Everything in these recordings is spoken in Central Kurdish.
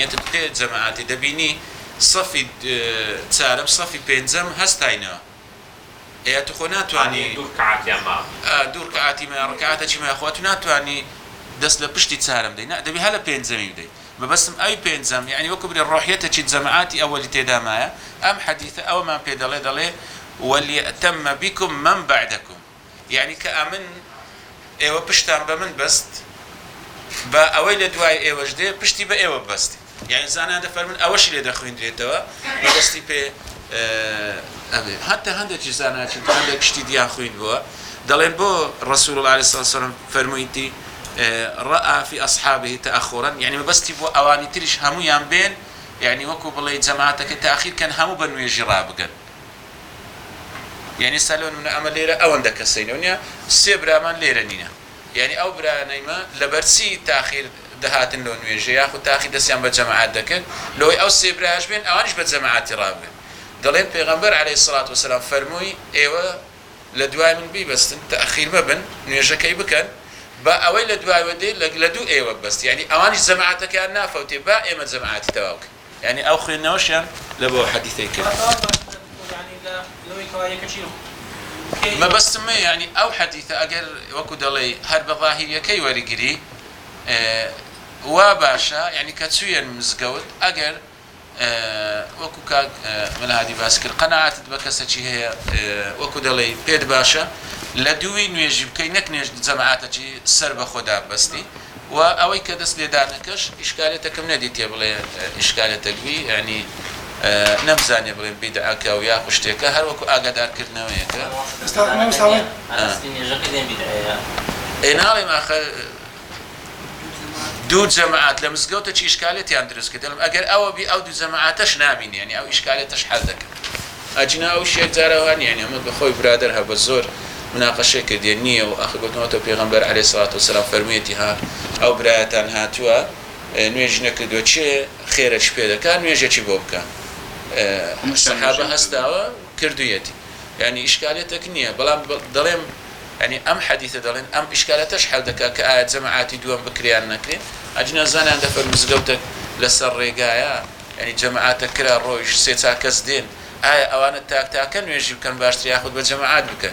تەمەنیەتت پێ جەماعەتی دەبینی صەفی چارەم صەفی پێنجەم هەستاینەوە ئێ تو خۆ ناتوانی دوور کەعاتی ما ڕکعاتێکی ماخوا تو ناتوانی دەست لە پشتی چارەم دەی دەبی هە لە پێنجەمی بدەیت مەبەستم ئەوی پێنجەم یعنی وەکو بڵێ ڕۆحیەتێکی جەماعەتی ئەوەلی تێدامایە ئەم حەدیثە ئەوەمان پێ دەڵێ وەلیەتەممە بیکم من بعدەکم یعنی کە ئەمن ئێوە پشتان بە من بەست بە ئەوەی لە دوای ئێوەش دێ پشتی بە ئێوە بەستی یعنی زانان دەفەرمن ئەوەشی لێ دەخوێندرێتەوە بەدەستی پێ ئەبێ حتى هەندێکی زاناتی هەندێک شتی دیان خوێن بووە دەڵێن بۆ ڕەسوول الله علیه السلام فەرموویتی رأى في أصحابه تأخرا يعني مبستي بو أواني تريش همو ينبين يعني وكو بلي جماعتك تأخير كان همو بنوي جرابقن يعني سالون من أمل ليرة أو عندك السينونيا سيبرا من ليرة نينا يعني أو برا نيما لبرسي تأخير دهات لون ويجي ياخذ تأخير دسيان بجماعات دكن لو أو سيبرا بين أوانش بجماعات رابقن دلين پیغمبر عليه الصلاة والسلام فرموي ايوه لدواي من بي بس تأخير مبن نيجاكي بكن با اوي لدواي ودي لدو ايوه بس يعني اوانش جماعتك انا فوتي با ايما جماعتي تواوك يعني او خلينا وشان لبو حديثي كده يعني لا لو يكواي كثير ما بس ما يعني او حديثه اجر وكو دلي هرب ظاهريه كي وريغري وباشا يعني كتسويا مزقود اجر وەکو کاک مەلادی باس کرد قەناعەتت بە کەسێکی هەیە وەکو دەڵێ پێت باشە لە دووی نوێژی بکەی نەک نوێژ جەماعەتێکی سەر بە خۆدا بەستی و ئەوەی کە دەست لێدانەکەش ئیشکالێتەکەم نەدی تێ بڵێ ئیشکالێتەکوی ینی نەمزانێ بڵێن بیدعەکە و یا شتێکە هەر وەکو ئاگادارکردنەوەیەکە ناڵێم ئاخە دو جماعات لمزقوتة شيء إشكالية يندرس كده أجر أو بي أو دو جماعاتش نامين يعني أو إشكاليتش حل ذكر أجنا أو شيء زاروان يعني هم بخوي برادر هبزور مناقشة كده نية وأخي قلت نوته بيغمبر عليه الصلاة والسلام فرميتي ها أو براتان هاتوا نيجي نكدو شيء خير شبيده كان نيجي شيء بوب كان الصحابة هستاوا كردويتي يعني إشكاليتك نية بلام ضلهم يعني أم حديث دلين أم إشكالاتش حل دكا كآيات جماعاتي دوام بكريان نكرين أجنا زانا دفر مزقوتك لسر ريقايا يعني جماعاتك كرا رويش سيتا كزدين آية أوان التاك ويجيب كان باشتري ياخذ بالجماعات بك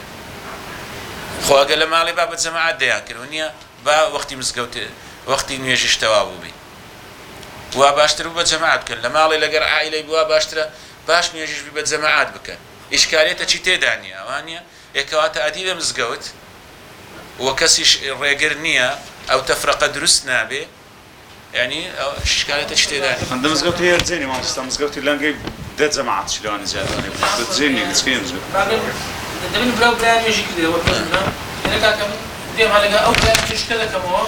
خو أقل مالي باب الجماعات ديان كرونيا با وقتي مزقوتي وقتي نيجيش توابو بي وباشتري بالجماعات بك لما لي لقر عائلة بوا باشتري باش نيجيش بالجماعات بك إشكاليته چي تيدانيا أوانيا يكواتا أديب مزقوت وكسيش ريقرنيا أو تفرق درس نابي يعني إشكالية اشتداني عند مزقوت هي زيني ما مستم مزقوت لانجي دات جماعات شلون زيادة زيني مسكين مزقوت دبن بلاو بلان يجي كده وكذا أنا كم ديم على أو بلان يجي كذا كمان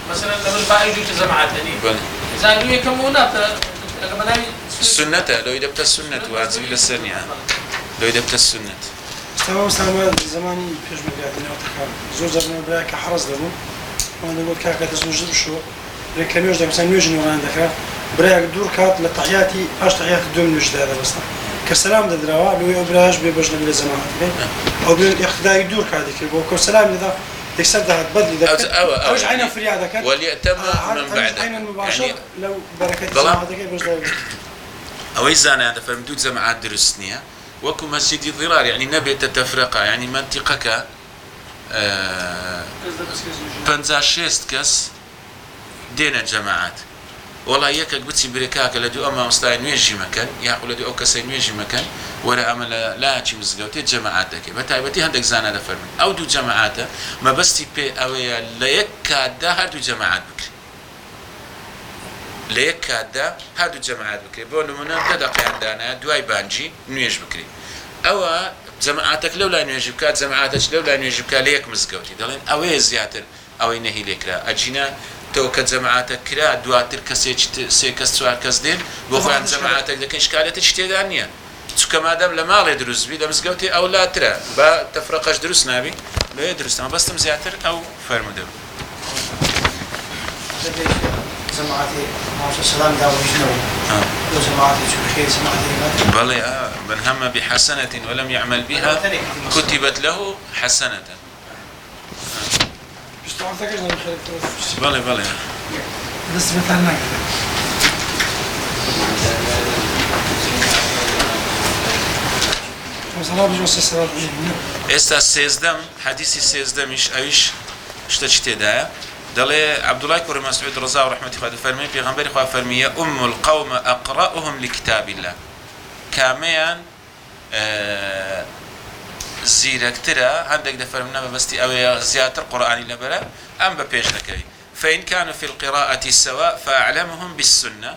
مثلا لما الباقي يجي جماعات يعني زانوا يكملونا السنة لو يدبت السنة وعزيل السنة لو يدبت السنة تمام استعمال زماني فيش مقاعدين أو زور زرنا براك حرز دمو وأنا أقول كاكا تزوج بشو بريك لم يجد مثلا يوجد وعندك براك دور كات للتحياتي باش تحيات الدوم نجد هذا بس كسلام دراوا لو يبراج بيبجنا بلا زمان أو بالاقتداء يدور كادك يقول سلام إذا تكسر ده بدل ده أوش عينا في رياضك وليأتم من بعد عينا مباشر لو بركة زمانك بيبجنا أو إذا أنا فهمت جماعات درسنيها وكو مسجد الضرار يعني نبي تتفرقة يعني منطقك بنزاشيست كس دين الجماعات والله يكك بتسي بريكاك لدو أما مستعين ويجي مكان يقول لدو أو كسين ويجي مكان ولا أما لا شيء مزقوتي جماعاتك بتاعبتي هندك زانا دفرمن أو دو جماعاته ما بستي بي أويا لا يكاد هردو جماعات بكري ليك هذا هادو جماعات بكري بقولوا منا دقيقة عندنا دواي بانجي نيجي بكري أو جماعاتك لولا نيجي بكات جماعاتك لولا نيجي بكات ليك مزقوتي دلين أوي زياتر أوي نهي ليك لا أجينا تو كجماعاتك كلا دواتر كسيج سيكس سوار كسدين بخوان جماعاتك لكن إشكالية تشتيدانية كما دام لما على دروس بي لمزقوتي أو لا ترى با تفرقش دروس نبي لا يدرس ما بس تم زياتر أو فرمدو جماعتي ما شاء الله داوي شنو لو جماعتي شو خير جماعتي بلى من هم بحسنة ولم يعمل بها كتبت له حسنة مش تعرف تكلم بلى بس مثلا مثلا بجوز السلام ئێستا سێزدەم حەدیثی سێزدەمیش ئەویش شتێکی تێدایە دەڵێ عەبدوڵای کوڕی مەسعود ڕەضا و ڕەحمەتی خوا فەرمێ پێغەمبەری خوا فەرمیە ئوم القوم ئەقرأهم لكتاب الله کامەیان زیرەکترە هەندێک دەفەرمونە بەبەستی ئەوەیە زیاتر قورئانی لەبەرە ئەم بە پێش دەکەوی فإن كانوا في القراءة سواء فأعلمهم بالسنة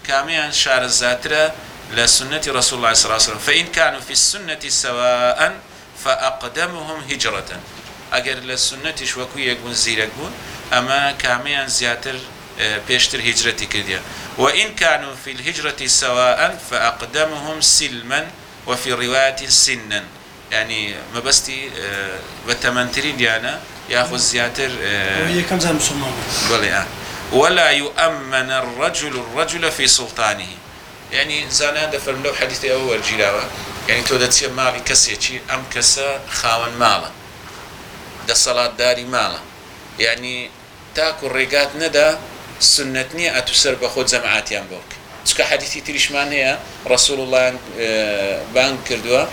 كاميان شار الزاترة لسنة رسول الله صلى الله عليه وسلم فإن كانوا في السنة سواء فأقدمهم هجرة أجر للسنة شوكوية يكون زيرك بون أما كاميان زياتر بيشتر هجرتي كديا وإن كانوا في الهجرة سواء فأقدمهم سلما وفي رواية سنا يعني ما بستي بتمنترين ديانا ياخذ زياتر هي كم زال مسلمان بلى ولا يؤمن الرجل في سلطانه يعني زانا دفر لو حديث أول جلاوة يعني تودت مالي كسيتي أم كسا خاون مالا ده صلاة داري مالا يعني تاكل ريقات ندى سنتني أتسر بخود زمعات ينبوك تسكى حديثي تريشمان هي رسول الله بان كردوا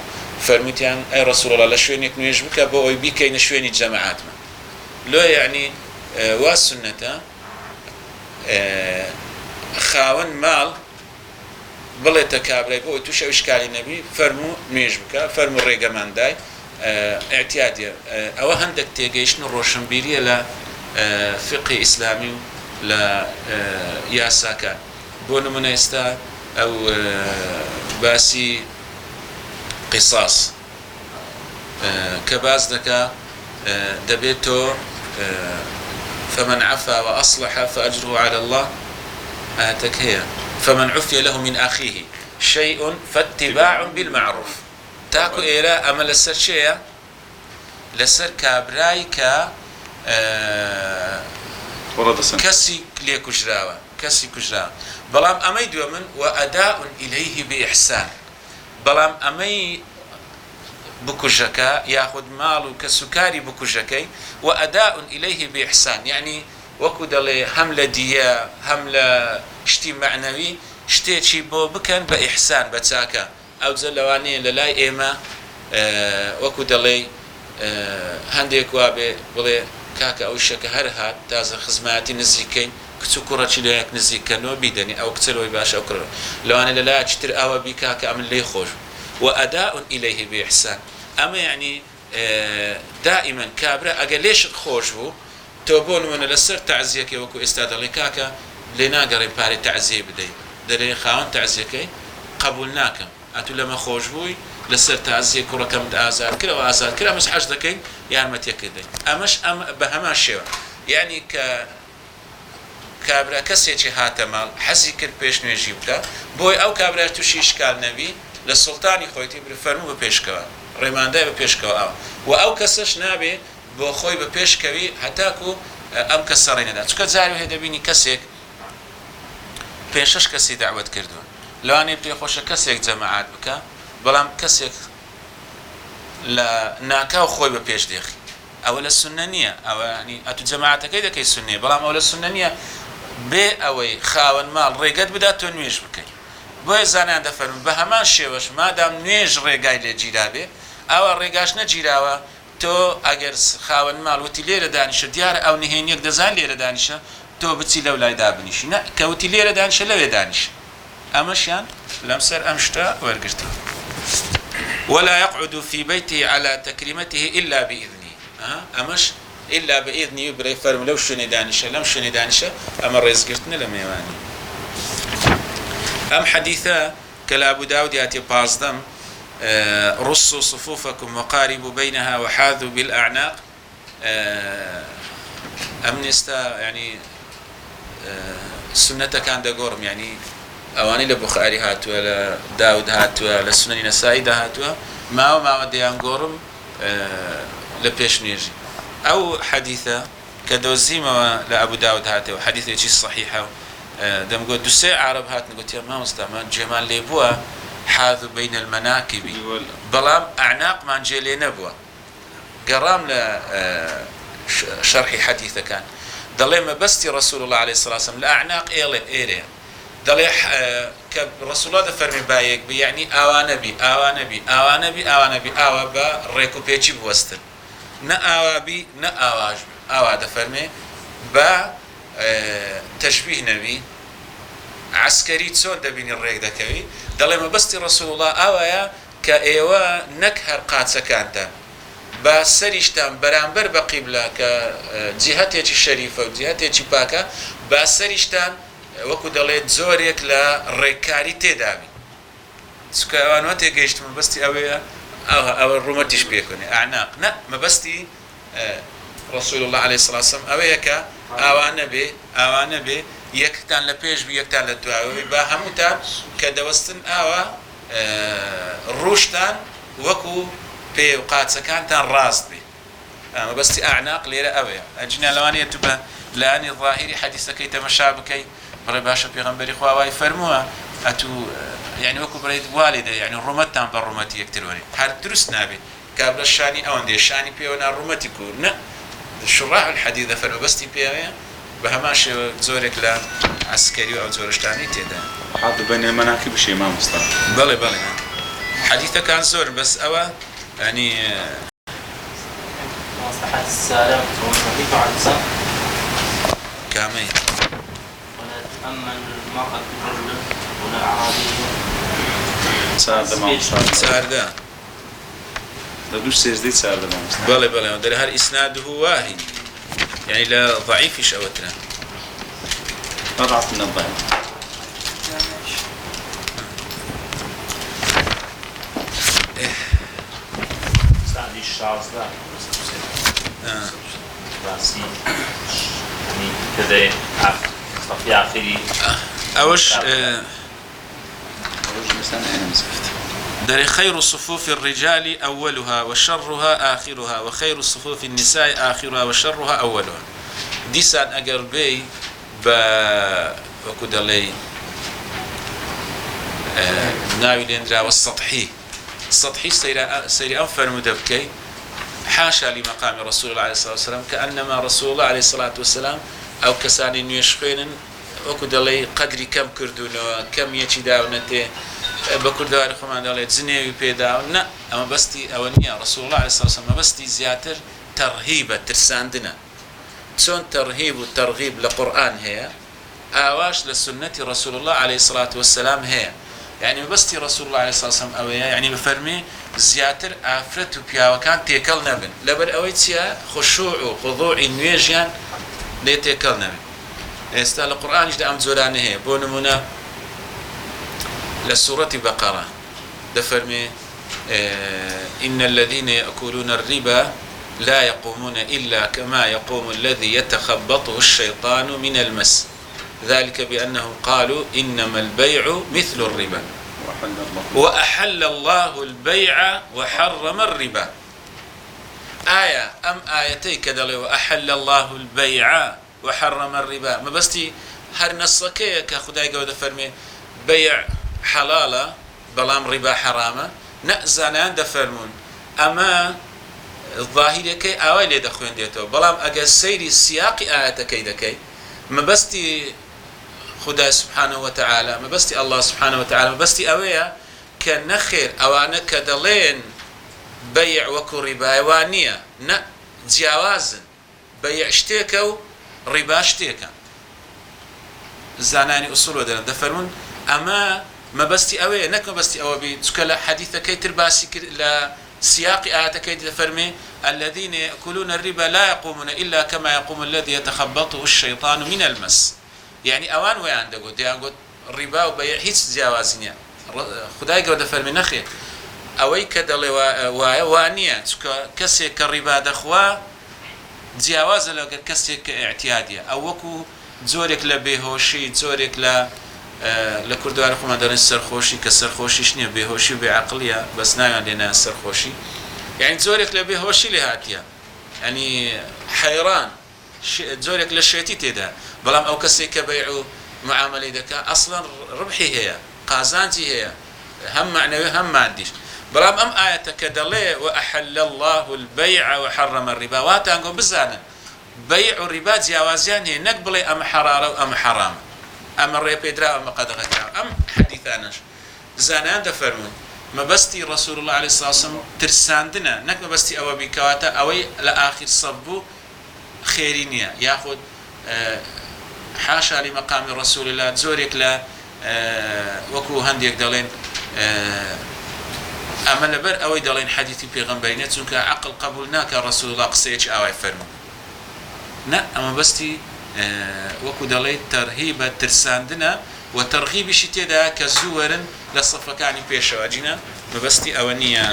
فرمتيان أي رسول الله لشوينك نيجبك بو بيكي نشويني جماعات ما لو يعني والسنة خاون مال بڵێ تەکابرای بۆ توش ئەو شکالی نەبی فەرموو نوێژ بکە فەرموو ڕێگەماندای ئاعتیادیە ئەوە هەندێک تێگەیشتن ڕۆشنبیریە لە فقی ئیسلامی و لە یاساکان بۆ نمونە ئێستا ئەو باسی قیساس کە باز دەکا دەبێت تۆ فمن عفا وأصلح فأجره على الله آتك هي فمن عفي له من أخيه شيء فاتباع بالمعروف تاكو إيرا أما لسر شيء لسر كابراي كا كسي ليكجراوة كسي كجراوة بلام أمي دومن وأداء إليه بإحسان بلام أمي بكجكا ياخذ ماله كسكاري بكجكي وأداء إليه بإحسان يعني وەکو دەڵێ هەم لە دیە هەم لە شتی معنەوی شتێکی بۆ بکەن بە ئیحسان بە چاکە ئەو جە لەوانەیە لە لای ئێمە وەکو دەڵێ هەندێک وا بێ بڵێ کاکە ئەو شەکە هەر هات تازە خزمەتی نزیکەین کچ و کوڕەکی لەیەک نزیکەنەوە بیدەنی ئەو کچەوەی باش ئەو کڕ لەوانە لە لای چتر ئەوە بی کاکە ئەمن لێ خۆش وأداء إليه بإحسان أما يعني دائما كابرا أجا ليش خوش بو تۆبۆ نمونە لەسەر تەعزیەکەی وەکو ئێستا دەڵێ کاکە لێ ناگەڕێ پارەی تەعزیە بدەین دەڵێ خاوەن تەعزیەکەی قبول ناکەم ئەتوو لەمە خۆش بووی لەسەر تەعزیە کوڕەکەمت ئازار کرەوە ئازار کرا ئەمەش حەج دەکەین یارمەتیەکە دەین ئەمەش ئەم بە هەمان شێوە یعنی کە کابرا کەسێکی هاتە ماڵ حەزی کرد پێش نوێژی بکە بۆی ئەو کابرا تووشی شکال نەبی لە سوڵتانی خۆیتی فەرموو بە پێشکەوە ڕێماندای بە پێشکەوە ئەوە و ئەو کەسەش نابێ بۆ خۆی بە پێشکەوی هەتاکو ئەم کەسە ڕێنەدا چکە جاری هەیە دەبینی کەسێک پێشەش کەسی داوەت کردووە لەوانەیە پێخۆشە کەسێک جەماعات بکە بەڵام کەسێک لە ناکاو خۆی بە پێش دێخی ئەوە لە سونە نییە ئەوە ئەتو جەماعەتەکەی دەکەی سونەیە بەڵام ئەو لە سونە نییە بێ ئەوەی خاوەن ماڵ ڕێگەت بدات تۆ نوێژ بکەی بۆیە زانیان دەفەرمون بە هەمان شێوەش مادام نوێژ ڕێگای لێ گیرا بێ ئەوە ڕێگاش نەگیراوە تۆ ئەگەر خاوەن ماڵ وتی لێرە دانیشە دیارە ئەو نهێنیەک دەزان لێرە دانیشە تۆ بچی لەو لای دابنیشی نە کەوتی لێرە دانیشە لەوێ دانیشە ئەمەشیان لەم سەر ئەم شتە وەرگرتە ولا يقعد في بيته على تكريمته إلا بإذنه أمش إلا بإذنه بري فرم لو شنو دانشة لم شنو دانشة أما رزقتنا لم يواني أم حديثة كلا أبو داود يأتي بازدم رصوا صفوفكم وقاربوا بينها وحاذوا بالأعناق أم نستا يعني سنة كان دقورم يعني أواني لبخاري هاتوا لداود هاتوا لسنن نسائي هاتوا ما وديان قورم لبيش نيجي أو حديثة كدوزيمة لأبو داود هاتوا حديثة يجي صحيحة دم قلت دوسي عرب هات نقول يا ما مستعمل جمال ليبوا حاذوا بين المناكب بلام أعناق ما نجيلي نبوا قرام شرح حديثة كان ضليما بستي رسول الله عليه الصلاة والسلام الأعناق إيريا دەڵێ کە ڕەسوڵڵا دەفەرمێ بایەک بێ یعنی ئاوانە بی ئاوانە بی ئاوانە بی ئاوانە بی ئاوا بە ڕێک و پێچی بوەستن نە ئاوابی نە ئاواژ ئاوا دەفەرمێ بە تەشبیه نەبی عسکەری چۆن دەبینی ڕێک دەکەوی دەڵێ مەبەستی ڕەسوڵڵا ئەوەیە کە ئێوە نەک هەر قاچەکانتان بە سەریشتان بەرامبەر بە قیبلە کە جیهەتێکی شەریفە و جیهەتێکی پاکە با سەریشتان وەکو دەڵێت زۆرێک لە ڕێککاری تێدابی چکە ئەوانەوە تێگەیشت مەبەستی ئەوەیە ئەوە ڕوومەتیش پێکەنێ ئاعناق نە مەبەستی ڕەسوول الله علیه الصلاة والسلام ئەوەیە کە ئاوانە بێ یەکتان لە پێش بی یەکتان لە دوایەوەی با هەمووتان کە دەوەستن ئاوە ڕووشتان وەکو پێ و قاچەکانتان ڕاست بێ مەبەستی ئاعناق لێرە ئەوەیە ئەجنا لەوانەیە تو بە لایانی ظاهری حەدیثەکەی تەمەشا بکەی بڕێ باشە پێغەمبەری خوا وای فەرمووە ئەتوو یعنی وەکو بڕێت والێدە یعنی ڕوومەتتان بە ڕوومەتی یەکتر وەرێ هەر دروست نابێت کابرا شانی ئەوەندێ شانی پێوە نا ڕوومەتی کو نە شڕاح الحەدیث دەفەرمێ بەستی پێوەیە بە هەمان شێوە زۆرێک لە عسکەری و ئەو جۆرەشتانی تێدا حاضر بين المناكب شيء ما مصطلح بەڵێ بەڵێ حەدیثەکان زۆر بەس ئەوە ینی مصلحة السالم والنبي عليه الصلاة کامەی ولا تأمن المرأة الرجل ولا أعرابي سارده ما مصطلح چاردا دوش سيزدي سارده ما مصطلح بەڵێ بەڵێ دەرێ هەر ئیسناده واهی یعنی لە ضعیفیش ئەوەترە أضعف من الضعيف سعدي الشعرز لا راسي يعني كذا صفي آخري ئەوەش مثلا أنا مسكت دەرێ خير صفوف الرجال أولها وشرها آخرها وخير صفوف النساء آخرها وشرها أولها دیسان ئەگەر بێ بە وەکو دەڵێ ناوی لێنراوە سەطحی سەیری ئەم فەرموودە بکەی حاشا لمقام رسول الله عليه الصلاة والسلام كأنما رسول الله عليه الصلاة والسلام أو كساني نوێش خوێنن وەکو دەڵێ قەدری کەم کردوونەوە کەم یەکی داونەتێ بە کوردەواری خۆمان دەڵێت جنێوی پێداون نە ئەمە بەستی ئەوە نییە رسول الله عليه الصلاة والسلام مەبەستی زیاتر تەرهیبە ترساندنە چۆن تەرهیب و تەرغیب لە قورئان هەیە ئاواش لە سنەتی رسول الله عليه الصلاة والسلام هەیە يعني مەبەستی رسول الله عليه الصلاة والسلام ئەوەیە يعني بفەرمێ زیاتر ئافرەت و پیاوەکان تێکەڵ نەبن لەبەر ئەوەی چییە خشوع و خضوعی نوێژیان لێ تێکەڵ نەبن ئێستا لە قورئانیشدا ئەم جۆرانە هەیە بۆ نمونە لسورة بقرة دفرمي إن الذين يأكلون الربا لا يقومون إلا كما يقوم الذي يتخبطه الشيطان من المس ذلك بأنهم قالوا إنما البيع مثل الربا وأحل الله البيع وحرم الربا آية أم آيتي كذا وأحل الله البيع وحرم الربا ما بستي هر نصكي كخداي قود فرمي بيع حلالة بلام ربا حرامة نأزانان دفرمون أما الظاهر كي أولي دخوين ديتو بلام أجا سيري سياقي آياتكي دكي ما بستي خدا سبحانه وتعالى ما بستي الله سبحانه وتعالى ما بستي أويا كنخير أوانا كدلين بيع وكو ربا وانية نا جوازن بيع اشتيكو ربا اشتيكا زاناني أصول ودنا دفرمون أما ما بستي أوي نك ما بستي أوي بتكلا حديث كي ترباسي لا سياق آيات كي تفرمي الذين يأكلون الربا لا يقومون إلا كما يقوم الذي يتخبطه الشيطان من المس يعني أوان ويان دقول ديان قلت الربا وبيع هيك جوازنيا خداي قد فرمي نخي أوي كذا وانية كسي كالربا دخوا جواز لو كسي كاعتيادية أو وكو زورك لبيهوشي زورك ل لكردوار خو ما دارن سرخوشي كسرخوشي شنو بيهوشي بعقليه بس نايان لنا سرخوشي يعني زورك لبيهوشي لهاتيا يعني حيران زورك للشيتي تدا بلام او كسي كبيعوا معامله ذكاء اصلا ربحي هي قازانتي هي هم معنوي هم ماديش بلام ام ايه كدلي واحل الله البيع وحرم الربا واتانكم بزانا بيع الربا جوازيان هي نقبلي ام حراره وام حرام ئەمە ڕێ پێدرا ئەمە قەدەغەکرا ئەم حەدیثانەش زانیان دەفەرمون مەبەستی ڕەسوول الله علیه الصلاة والسلام ترساندنە نەک مەبەستی ئەوە بیکەواتە ئەوەی لە ئاخر سەف بوو خێری نییە یاخود حاشا لمەقامی ڕەسوول الله زۆرێک لە وەکو هەندێک دەڵێن ئەمە لەبەر ئەوەی دەڵێن حەدیثی پێغەمبەرینە چونکە عەقڵ قبول ناکە ڕەسوول الله قسەیەکی ئاوای فەرموو نە ئەمە بەستی وەکو دەڵێت تەرهیبە ترساندنە و تەرغیبیشی تێدا کە زوو وەرن لە سەفەکانی پێشەوە جینە مەبەستی ئەوە نییە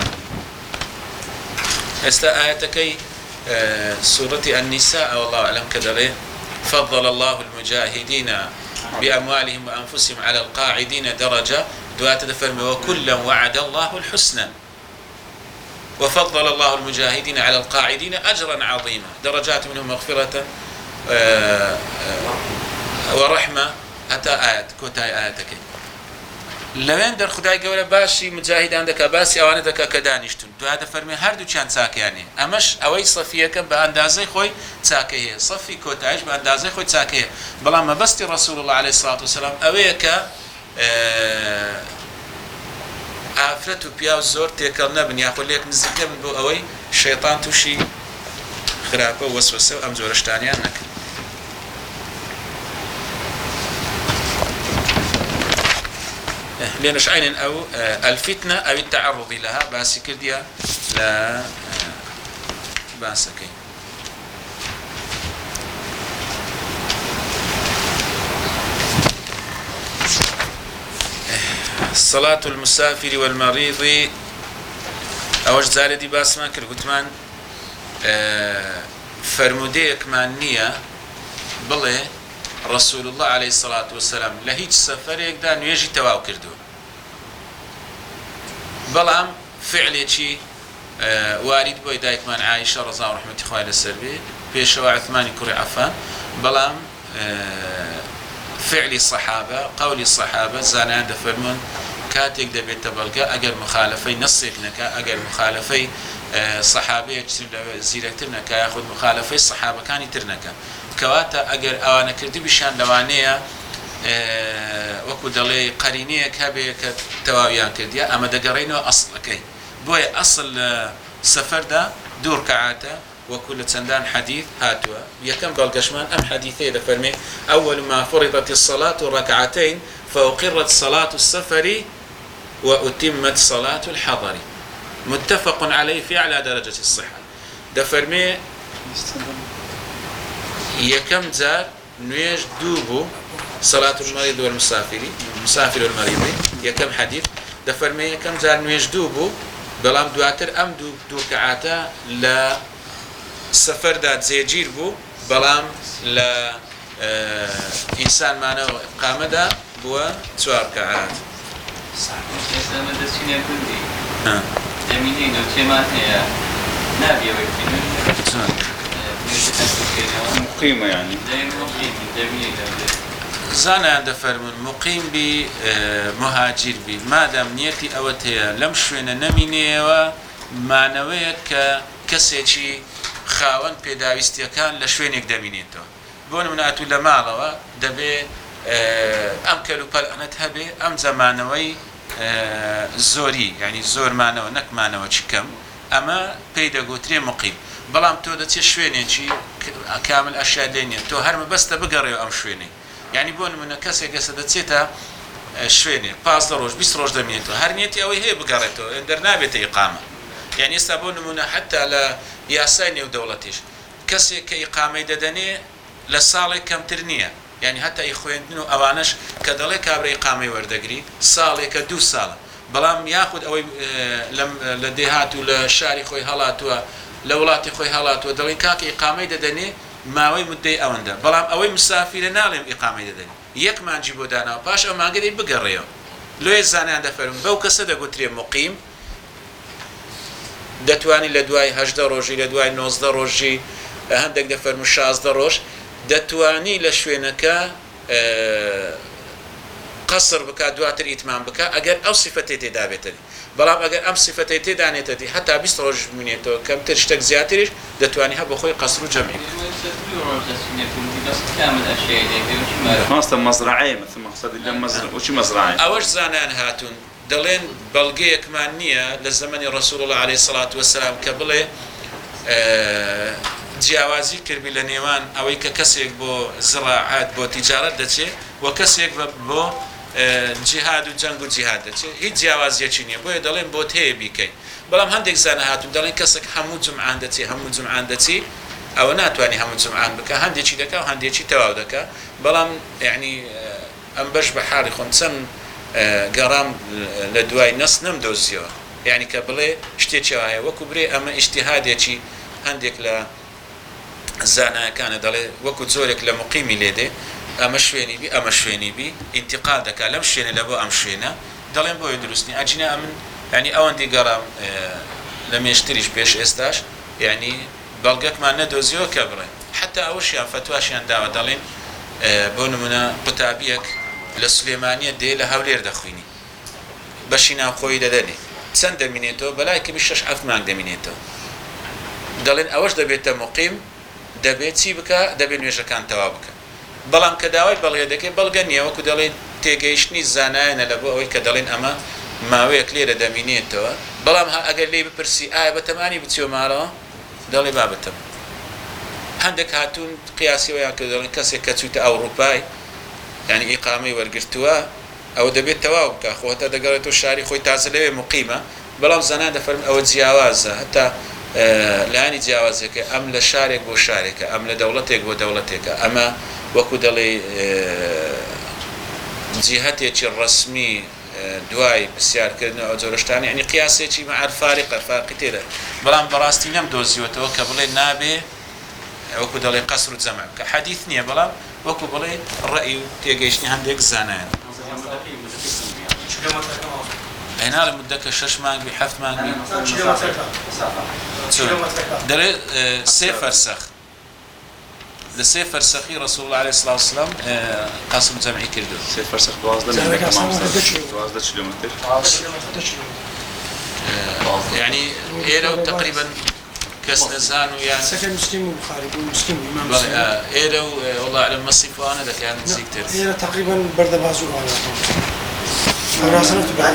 ئێستا ئاەتەکەی سورة النساء والله أعلم كدري فضل الله المجاهدين بأموالهم وأنفسهم على القاعدين درجة دوات دفرم وكلا وعد الله الحسنى وفضل الله المجاهدين على القاعدين أجرا عظيما درجات منهم مغفرة ورحمة حتى آيات كوتاي آياتك لەوێن دەرخدای گەورە باشی مجاهیدان دەکا باسی ئەوانە دەکا کە دانیشتون دواتە فەرمێ هەردوو چیان چاکیانێ ئەمەش ئەوەی سەفیەکە بە ئەندازەی خۆی چاکە هەیە سەفی کۆتایش بە ئەندازەی خۆی چاکە هەیە بەڵام مەبەستی ڕەسوول الله علیه الصلاة والسلام ئەوەیە کە ئافرەت و پیاو زۆر تێکەڵ نەبن یاخۆ لێک نزیکە بن بۆ ئەوەی شەیطان تووشی خراپە و وەسوەسە و ئەم جۆرە شتانیان نەکرد لأنش عين أو الفتنة أو التعرض لها باسي كرديا لا باسكي صلاة المسافر والمريض أوج زاردي باس ما كر قلتمان فرموديك مانية بلي رسول الله عليه الصلاة والسلام لهيج سفريك دا نويجي تواو كردو بلام فعلي شي وارد بوي دايك من عائشة رضا ورحمة إخوائي للسربي بيشوا عثماني كري عفان بلام فعلي الصحابة قولي الصحابة زانان دفرمون كاتيك دبيت تبلغا أجر مخالفي نصيك نكا أجر مخالفي صحابي زيرتر نكا ياخذ مخالفي الصحابة كان يترنكا كواتا أجر أوانا كردي بشان لوانية وەکو دەڵێ قەرینەیەک هەبێ کە تەواویان کردیە ئەمە دەگەڕێنەوە ئەسڵەکەی بۆیە ئەسڵ لە سەفەردا دوو ڕکعاتە وەکو لە چەندان حەدیث هاتووە یەکەم بەڵگەشمان ئەم حەدیثەیە دەفەرمێ أول ما فرضت الصلاة ركعتين فأقرت صلاة السفر وأتمت صلاة الحضر متفق عليه في أعلى درجة الصحة دەفەرمێ یەکەم جار نوێژ دوو صلاة المريض والمسافر والمريض يكم حديث دفرمي يكم زار نويج دوبو بلام دواتر ام دو كعاتا لا سفر دات زيجير بو بلام لا انسان معنا قامه دا بو 4 كعات مقيمة يعني زانا دفرمون مقيم بي مهاجر بي مادام نيتي اوتيا لم شوينا نميني و معنوية كسيتي خاون بيداويستيا كان لشوينك دمينيتو بون من اتو لمالوا دبي ام كلو بالانت هبي ام زمانوي زوري يعني زور معنوي نك معنوي كم اما بيدا قوتري مقيم بلام تو دتي شويني كامل اشياء دينيا تو هرم بس تبقري ام شويني يعني بون من كسي قصد تسيتا شويني باس روج 20 روج دميتو هر نيتي اوي هي بقريتو اندر نابته اقامه يعني استبون من حتى لا ياسيني ودولتيش كسي كاقامه ددني لسالي كم ترنيه يعني حتى اخوينو اوانش كدله كابري اقامه وردغري سالي كدو سال بلام ياخذ اوي لم لديهات ولا شاري خوي هلاتو لولاتي خوي هلاتو دلين كاك اقامه ددني ماوەی مدەی ئەوەندە بەڵام ئەوەی مسافرە ناڵێم ئیقامەی دەدەین یەکمانجی بۆ داناوە پاش ئەو مانگەی بگەڕێەوە لۆی زانیان دەفەرم بەو کەسە دەگوترێ مقیم دەتوانی لە دوای 18 ڕۆژی لە دوای 19 ڕۆژی هەندێک دەفەرم 16 ڕۆژ دەتوانی لە شوێنەکە قەسر بکە دواتر ئیتمام بکە ئەگەر ئەو سیفەتێ تێدا بێتەوە بەڵام ئەگەر ئەم سیفەتەی تێدانێتەوە هەتا 20 ڕۆژ بمێنێتەوە کەمتر شتێک زیاتریش دەتوانی هە بۆ خۆی قەسر و جەمعی كامل أشياء اللي ماستر مزرعي مثل مقصد إلا مزرعة وش مزرعي ئەوەش زانان هاتوون دەڵێن بەڵگەیەکمان نییە لە زەمەنی ڕەسوول الله عليه الصلاة والسلام کە بڵێ جیاوازی کردبی لە نێوان ئەوەی کە کەسێک بۆ زراعات بۆ تیجارەت دەچێت و کەسێک بۆ جیهاد و جەنگ و جیهاد دەچێت هیچ جیاوازیەکی نییە بۆیە دەڵێن بۆت هەیە بیکەین بەڵام هەندێک زانە هاتوون دەڵێن کەسێک هەموو جمعان دەچێت هەموو جمعان دەچی ئەوە ناتوانانی هەموو جمعان بکە هەندێکی دەکا و هەندێکی تەواو دەکا بەڵام یعنی ئەم بەش بە حاڵی خۆم چەند گەڕام لە دوای نەس نەمدۆزیەوە یعنی کە بڵێ شتێکی وایە وەکو برێ ئەمە ئیجتیهادێکی هەندێک لە زانایەکانە دەڵێ وەکو جۆرێک لە مقیمی لێدێ ئەمە شوێنی بی ئەمە شوێنی بی ئینتیقال دەکات لەم شوێنە لە بۆ ئەم شوێنە دەڵێن بۆیە دروستنی ئەجینە ئەمن ینی ئەوەندی گەڕام لە مێشتریش پێش ئێستاش یعنی بەڵگەکمان نەدۆزیەوە کە بڕێ حتا ئەوشیان فتواشیان داوە دەڵێن بۆ نمونە قوتابیەک لە سلێمانیە دێ لە هەولێر دەخوێنی بەشی ناوخۆی دەدەنێ چەند دەمینێتەوە بەلای کەمی 6-7 مانگ دەمینێتەوە دەڵێن ئەوەش دەبێتە مقیم دەبێت چی بکە دەبێت نوێژەکان تەواو بکە بەڵام کە داوای بەڵگە دەکەی بەڵگە نییە وەکو دەڵێن تێگەیشتنی زانایەنە لە بۆ ئەوەی کە دەڵێن ئەمە ماوەیەک لێرە دەمینێتەوە بەڵام ئەگەر لێ بپرسی ئایا بەتەمانی بچیۆ ماڵەوە دەڵێ بابەتەم هەندێک هاتوون قیاسیەوەیان کە دەڵێن کەسێک کە چووتە ئەوروپای ینی ئیقامەی وەرگرتووە ئەوە دەبێت تەواو بکە خۆتە دەگەڕێتەوە شاری خۆی تازە لەوێ مقیمە بەڵام زانان دەفەرمن ئەوە جیاوازە هەتا لایانی جیاوازەکە ئەم لە شارێک بۆ شارێکە ئەم لە دەوڵەتێک بۆ دەوڵەتێکە ئەمە وەکو دەڵێ جیهەتێکی ڕەسمی دوای بسیارکردن ئەو جۆرەشتانی ینی قیاسێکی مەعارفاری قەرفاقی تێدا بەڵام بەڕاستی نەمدۆزیوەتەوە کە بڵێ نابێ وەکو دەڵێ قەسر و جەمع کە حەدیث نییە بەڵام وەکو بڵێ ڕەئی و تێگەیشتنی هەندێک زانایان هێناڵی مدەکە 6 مانگ بی 7 مانگ بی دەڵێ 3 فەرسەخ لە 3 فەرسەخی ڕەسوول الله عليه الصلاة والسلام قەسر و جەمعی کردو 3 فرسخ 12 كيلومتر يعني إيرو تقريبا كاس نزان ويعني سكن مسلم وبخاري مسلم وإمام بله مسلم إيرو والله أعلم مصيف وأنا ذاك يعني زيكتر هي تقريبا برد بازو على راسنا تبع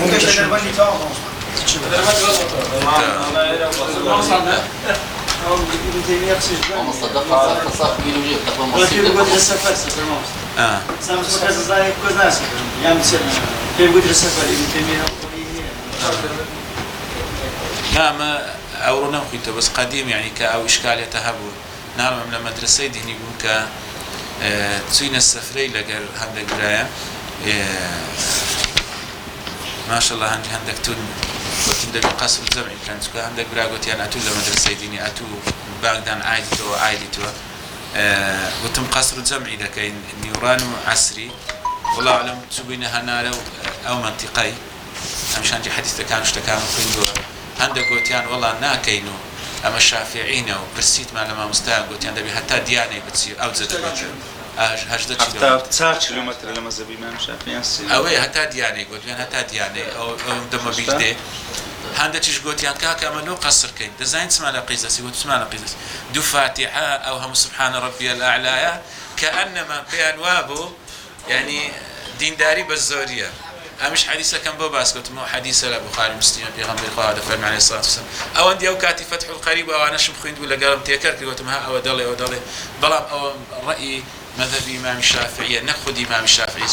هم صدق خصاص بيولوجي تقوم مصيبة نعم أو نوخيته بس قديم يعني كأو إشكالية تهبو نعم من مدرسة دهني بوكا تسوين السفري لقر هندك برايا ما شاء الله هندك تون وتبدأ بقصر الجمعي كانت عندك براغوت يعني أتو لمدرسة ديني أتو باغدان عايدتو وتم قصر الجمعي إذا كان نيورانو عصري والله أعلم تسوينها نارو أو منطقي مشان جي حديث كانوا اشتكانوا خندوها هندك قوت يعني والله ناكينو أما الشافعين وبرسيت ما لما مستاهل قوت يعني دبي حتى ديانة بتصير أو زاد هجدت حتى 9 كيلومتر لما زبي ما شافعي أوي حتى ديانة قلت يعني حتى ديانة أو دم بيجده هنده تيش قلت يعني كاكا منو قصر كين دزاين تسمع لقيزة قلت تسمع لقيزة دو فاتحة أو هم سبحان ربي الأعلى كأنما بأنوابه يعني دينداري بالزورية مش حديثة كان بوباس قلت مو حديثة لبخاري مسلم بيغمبر خواه دفرم عليه الصلاة والسلام أو عندي أو كاتي فتح القريب أو أنا شمخين ولا قالم تيكر قلت ما أو دالي أو دالي بلام أو رأي مذهب إمام الشافعية نأخذ إمام الشافعي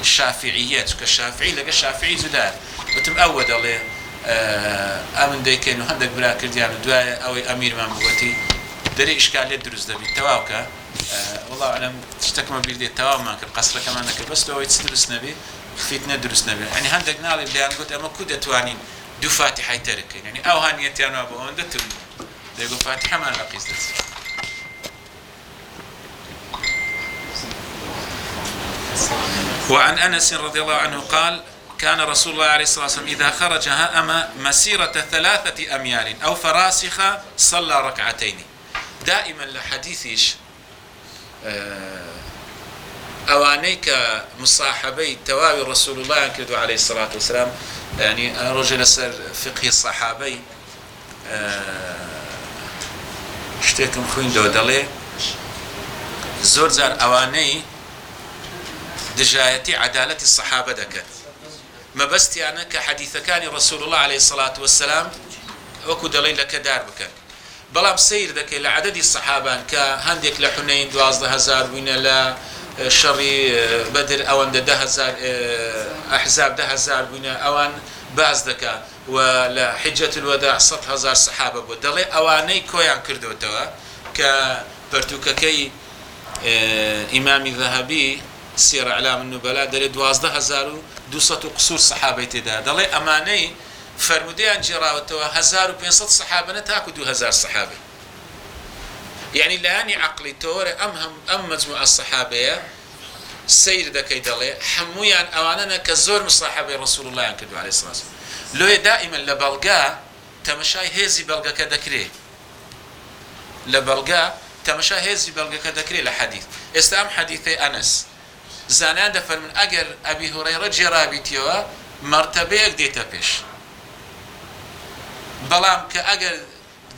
الشافعيات كالشافعي لقى الشافعي زدار قلت مأود الله أمن ديكين وهندك برا كرديان دواء أو أمير ما بقولتي دري إشكال يدرس ده بالتواوكا والله أعلم تشتكم بيردي التواو ما كقصر كمان بس لو يتدرس نبي خفيتنا درس نبي يعني هندك نال اللي أنا قلت أما كده توانين دو فاتحة يتركين يعني أو هانيتي أنا أبو عند تم ده يقول فاتحة ما نقيس ده وعن أنس رضي الله عنه قال كان رسول الله عليه الصلاة والسلام إذا خرج هأم مسيرة 3 أميال أو فراسخ صلى ركعتين دائما لحديثيش أوانيك مصاحبي تواوي رسول الله كردو عليه الصلاة والسلام يعني رجل سر فقه الصحابي اشتكم خوين دو دلي زۆر جار ئەوانەی دژایەتی عەدالەتی سەحابە دەکەن مەبەستیانە کە حەدیثەکانی ڕەسوول الله عليه الصلاة والسلام وەکو دەڵێن لەکەدار بکەن بەڵام سیر دەکەی لە عەدەدی سەحابان کە هەندێک لە حونەین 12,000 بووینە لە شەڕی بەدر ئەوەندە 10,000 ئەحزاب 10,000 بووینە ئەوان باز دەکا و لە حجەت الوداع 100,000 سەحابە بوو دەڵێ ئەوانەی کۆیان کردوتەوە کە پەرتوکەکەی ئیمامی ذەهەبی سیر ئەعلام النوبەلا دەڵێ 12,200 و قسوور سەحابەی تێدا دەڵێ ئەمانەی فرمودیان جێراوەتەوە 1,500 سەحابە تاکو 2,000 سەحابە يعني لاني عقلي توري أم مجموعة الصحابية سير دكي دلي حمويان أواننا كزور مصاحبي رسول الله عنكدو عليه الصلاة والسلام لو دائما لبلغا تمشاي هزي بلغا كدكري لبلغا تمشاي هزي بلغا كدكري لحديث استام حديثي أنس زانان دفر من أجر أبي هريرة جرابي تيوا مرتبة ديتا بيش بلام كأجر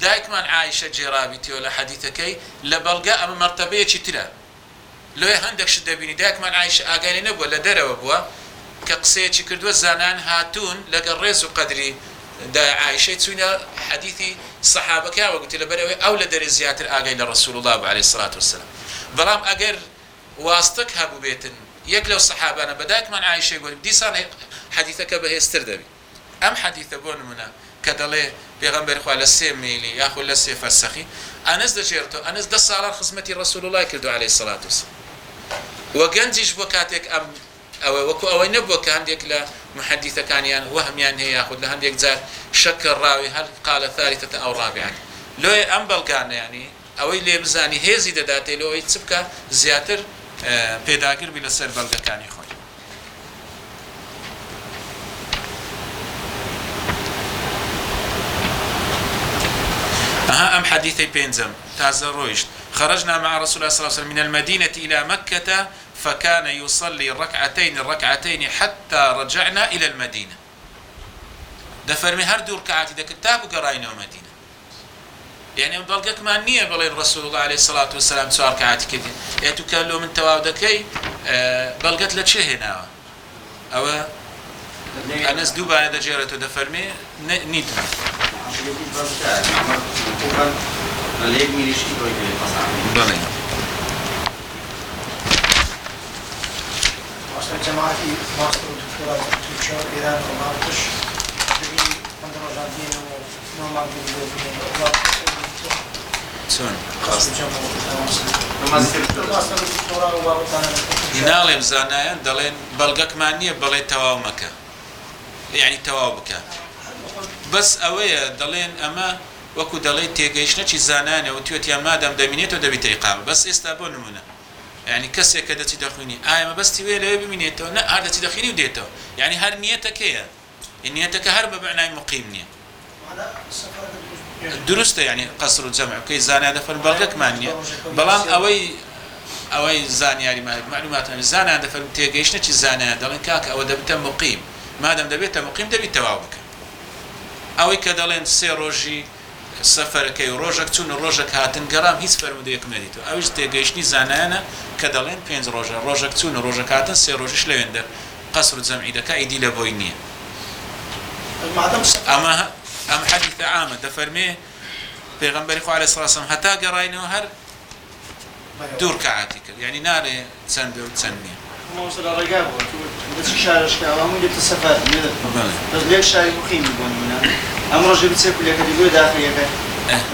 دايكمان عايشة جرابيتي ولا حديثكي لبلغا أما مرتبة ترى لو هندك شدة بيني دايكمان عايشة أقالي نبوة لدرا وبوا كقصية كردوا زانان هاتون لقى الرئيس قدري دا عايشة تسوينا حديثي صحابة كا وقلت لبروي أو لدري زيادة أقالي لرسول الله عليه الصلاة والسلام بلام أقر واستك هبو بيتن يكلو الصحابة أنا بدايكمان عايشة يقول دي صار حديثك به استردبي أم حديث بون منا كدلي پیغمبر خو له 3 میلی یا خو له 3 فرسخی انس دجرتو انس 10 سال خدمتي رسول الله كردو عليه الصلاه والسلام وگنجش بوكاتك ام او وكو او نبوك عندك لا محدثه كان يعني وهم يعني هي ياخذ له عندك زاد شك الراوي هل قال ثالثه او رابعه لو ام بلغان يعني او اللي بزاني هزي داتي لو يتسبك زياتر پیداگر بلا سر بلغ كان يخو أهم حديثي بينزم تازا رويشت خرجنا مع رسول الله صلى الله عليه وسلم من المدينة إلى مكة فكان يصلي الركعتين حتى رجعنا إلى المدينة دفرمي هردو ركعاتي دا كتاب وقرأينا مدينة يعني بلقك ما نية بلين رسول الله عليه الصلاة والسلام سوار ركعاتي كذا يأتو كان له من تواودكي بلقت لك هنا أو أنا سدوبا أنا دجيرته دفرمي نيتنا جماعتي ماستر ودكتوراه تركيا إيران وماركش تبي عندنا جاندين ونوع سون ماستر دكتوراه وبابتنا ينالي بزانايا دلين بلغك مانية بلي تواو مكة يعني تواو بك بس أويا دلين أما وكو دلين تيجيشنا شي زانانة وتيوتيا مادام دمينيتو دبيت إقامة بس استابون منا يعني كسي كده تدخلني ما بس تبي له بمنيته لا هذا تدخلني وديته يعني هر نيتك هي نيتك هر بمعنى مقيم نية درسته يعني قصر الجمع كي زاني هذا فالبلغك مانية بلام أوي زاني يعني معلومات زاني هذا فالتيجيشنا شي زاني دلين كاك أو دبته مقيم ما دام دبيته مقيم دبيت توابك أوي كدلين سيروجي سفر كي روجك تون روجك هاتن جرام هيس فرموديك مديتو أويش تيجيشني زانانا كدلين بينز روجك تون روجك هاتن سيروجي شلويندر قصر الجمع إذا كايدي لبوينية أما حديث عامة دفرمي پیغمبر خو عليه الصلاة والسلام حتى قرأينه هر دور كعاتك يعني ناري تسندو تسنية موصل الرقابة بس شارش كلامه جبت السفر بس ليش شاي مقيم يقول هنا أمر جبت سكول يا كذي داخلية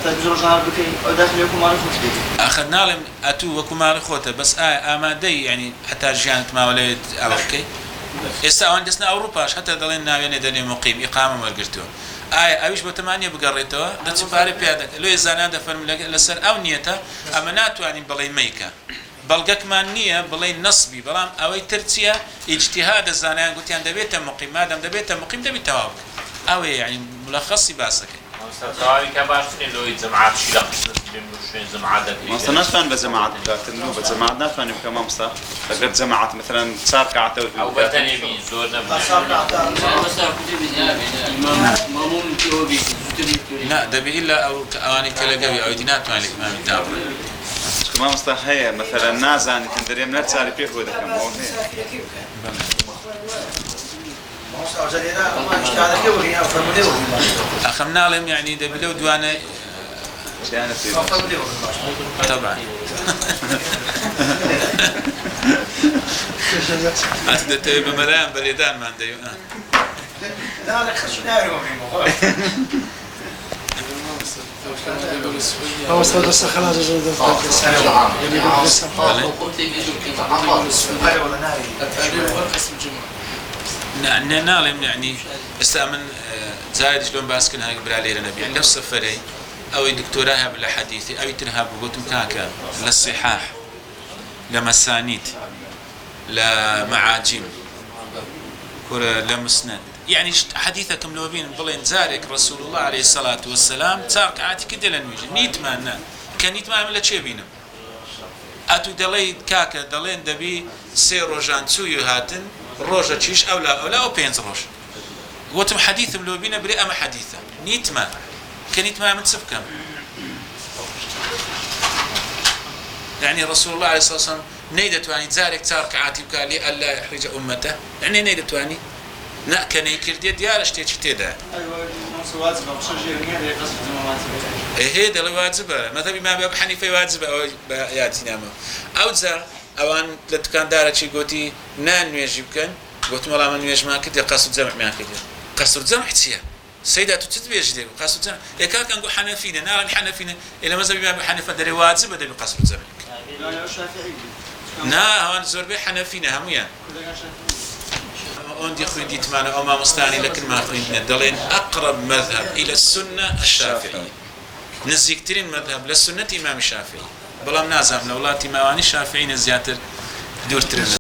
طيب زوج نهار بكي أو داخلية وكمار خوتي أخذنا لهم أتو وكمار خوته بس أمادي يعني حتى جانت ما ولد أوكي استوان دسنا أوروباش حتى ضلنا يعني دني مقيم إقامة والقرتوا أويش بتمانية بقريتوا ده تفارق بيادك لو يزانا ده فرم لسر أو نيته أما ناتو يعني بلاي ميكا بلغك مانية بلاي نصبي بلام أوي ترتيا اجتهاد الزانان قلت يعني دبيت مقيم ما دام دبيت مقيم دبي توابك أوي يعني ملخصي باسك توابي كبارتني لو يجمعات شيء بمشين جماعات مثلا نفهم بجماعات لكن بجماعات نفهم كمان مصطفى لقد جماعات مثلا صار كعته أو بتاني بين زورنا لا دبي إلا أو أواني كلا قوي أو دينات مع الإمام الداوود ما مستحيل مثلا نازاني تندري من تساري فيه هو ذاك مو أخمنا لهم يعني دبلو دوانا طبعا أنت تبي ملام بليدان ما عندي لا لا خشوا ناري هو استوى بس خلاص نعلم يعني استأمن زايد شلون باسكن هاي برالي النبي يعني نفس السفري أو دكتوراه بالحديث أو ترهاب بوتم كاكا للصحاح لمسانيد لمعاجم لمسند يعني حديثكم لو بين بلين زارك رسول الله عليه الصلاة والسلام تارك عاتي كده لنويج نيت ما لنا كنيت ما عملت شيء بينهم أتو دلي كاكا دلين دبي سير روجان تسويو هاتن روجا تشيش أو لا أو بينز روج قلتم حديثهم لو بينا بري أما حديثة نيت ما كنيت ما متسبكم يعني رسول الله عليه الصلاة والسلام نيدت واني زارك تارك عاتي بكالي ألا يحرج أمته يعني نيدت واني نا كان يكردي ديارش تيدا ايوه واجب مش جاي هذا قصد الممات ايه ده واجب مثلا ما ابي حنيفه واجب او ياتي نعم او زار اوان لدكان دارتي قوتي نان يجب كان قلت والله من يجمع كده قصد جمع ما كده قصد جمع حتيه سيدات تتبيج دي قصد جمع كان نقول حنفينا نار حنفينا الى مذهب ما حنيفه ده واجب ده قصد جمع لا شافعي نا هون زور به حنفينا هم يعني عندي خويندي تمانا أو ما مستاني لكن ما خويندنا دلين أقرب مذهب إلى السنة الشافعي نزيكترين مذهب للسنة إمام الشافعي بلام نازم لولاتي ماواني الشافعي نزياتر دور ترين